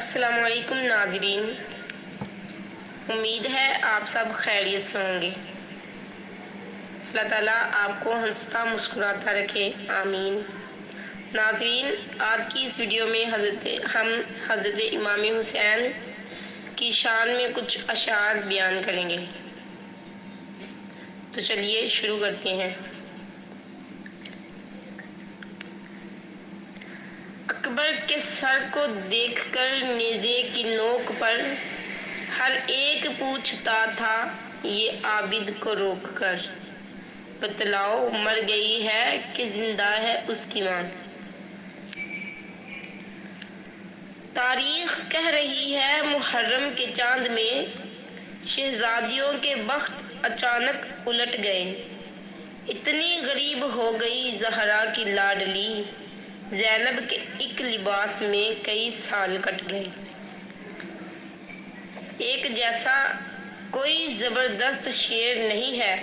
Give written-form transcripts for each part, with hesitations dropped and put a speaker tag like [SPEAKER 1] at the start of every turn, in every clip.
[SPEAKER 1] السلام علیکم ناظرین، امید ہے آپ سب خیریت سے ہوں گے۔ اللہ تعالیٰ آپ کو ہنستا مسکراتا رکھے، آمین۔ ناظرین، آج کی اس ویڈیو میں ہم حضرت امام حسین کی شان میں کچھ اشعار بیان کریں گے، تو چلیے شروع کرتے ہیں۔ اکبر کے سر کو دیکھ کر نیزے کی نوک پر ہر ایک پوچھتا تھا یہ عابد کو روک کر، بتلاؤ مر گئی ہے کہ زندہ ہے اس کی ماں۔ تاریخ کہہ رہی ہے محرم کے چاند میں شہزادیوں کے بخت اچانک الٹ گئے، اتنی غریب ہو گئی زہرا کی لاڈلی، زینب کے ایک لباس میں کئی سال کٹ گئے۔ ایک جیسا کوئی زبردست شعر نہیں ہے،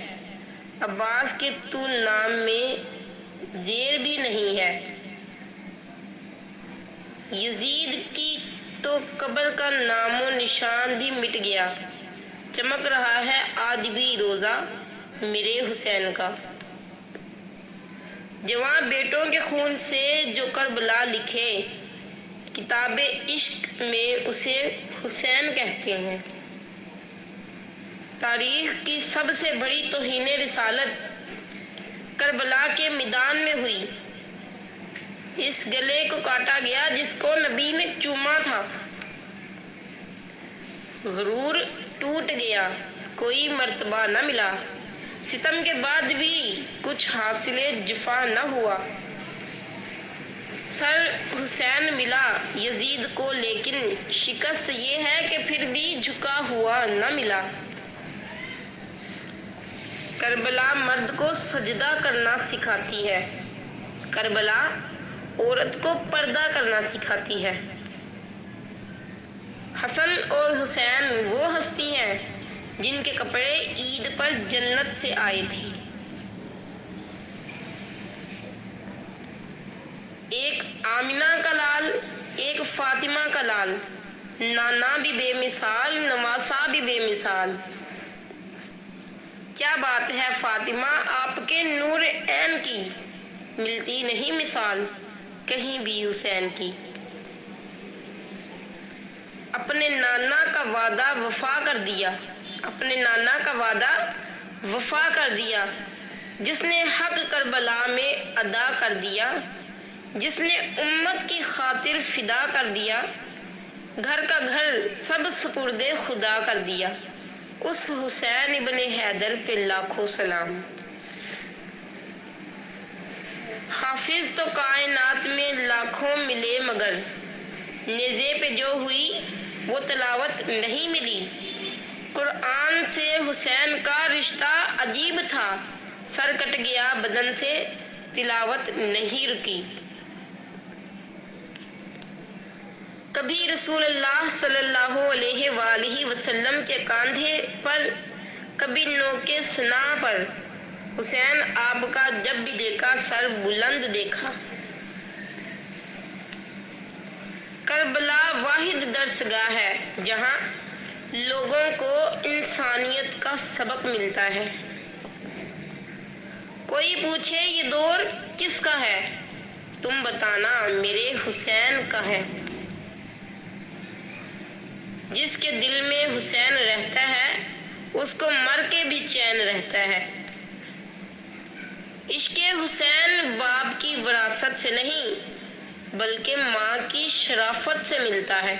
[SPEAKER 1] عباس کے تو نام میں زیر بھی نہیں ہے، یزید کی تو قبر کا نام و نشان بھی مٹ گیا، چمک رہا ہے آج بھی روزہ میرے حسین کا۔ جواں بیٹوں کے خون سے جو کربلا لکھے، کتاب عشق میں اسے حسین کہتے ہیں۔ تاریخ کی سب سے بڑی توہین رسالت کربلا کے میدان میں ہوئی، اس گلے کو کاٹا گیا جس کو نبی نے چوما تھا، غرور ٹوٹ گیا، کوئی مرتبہ نہ ملا، ستم کے بعد بھی کچھ حاصل جفا نہ ہوا، سر حسین ملا یزید کو لیکن شکست یہ ہے کہ پھر بھی جھکا ہوا نہ ملا۔ کربلا مرد کو سجدہ کرنا سکھاتی ہے، کربلا عورت کو پردہ کرنا سکھاتی ہے۔ حسن اور حسین وہ ہستی ہیں جن کے کپڑے عید پر جنت سے آئے تھے۔ ایک آمنہ کا لال، ایک فاطمہ کا لال، نانا بھی بے مثال، نواسا بھی بے مثال، کیا بات ہے فاطمہ آپ کے نور عین کی، ملتی نہیں مثال کہیں بھی حسین کی۔ اپنے نانا کا وعدہ وفا کر دیا، اپنے نانا کا وعدہ وفا کر دیا، جس نے حق کربلا میں ادا کر دیا، جس نے امت کی خاطر فدا کر دیا، گھر کا گھر سب سپرد خدا کر دیا، اس حسین ابن حیدر پہ لاکھوں سلام۔ حافظ تو کائنات میں لاکھوں ملے مگر نیزے پہ جو ہوئی وہ تلاوت نہیں ملی، قرآن سے حسین کا رشتہ عجیب تھا، سر کٹ گیا بدن سے تلاوت نہیں رکی۔ کبھی رسول اللہ صلی اللہ علیہ وآلہ وسلم کے کاندھے پر، کبھی نوکے سنا پر، حسین آپ کا جب بھی دیکھا سر بلند دیکھا۔ کربلا واحد درسگاہ ہے جہاں لوگوں کو انسانیت کا سبق ملتا ہے۔ کوئی پوچھے یہ دور کس کا ہے، تم بتانا میرے حسین کا ہے۔ جس کے دل میں حسین رہتا ہے اس کو مر کے بھی چین رہتا ہے۔ عشق حسین باپ کی وراثت سے نہیں بلکہ ماں کی شرافت سے ملتا ہے۔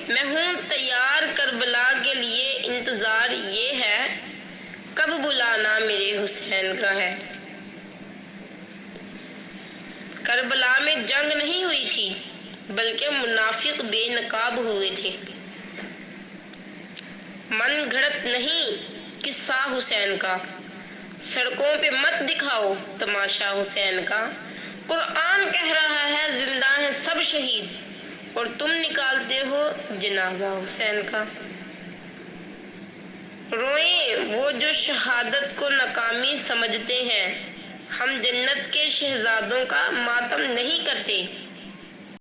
[SPEAKER 1] میں ہوں تیار کربلا کے لیے، انتظار یہ ہے کب بلانا میرے حسین کا ہے۔ کربلا میں جنگ نہیں ہوئی تھی بلکہ منافق بے نقاب ہوئے تھے۔ من گھڑت نہیں قصہ حسین کا، سڑکوں پہ مت دکھاؤ تماشا حسین کا، قرآن کہہ رہا ہے زندہ ہیں سب شہید اور تم نکالتے ہو جنازہ حسین کا۔ روئیں وہ جو شہادت کو ناکامی سمجھتے ہیں، ہم جنت کے شہزادوں کا ماتم نہیں کرتے،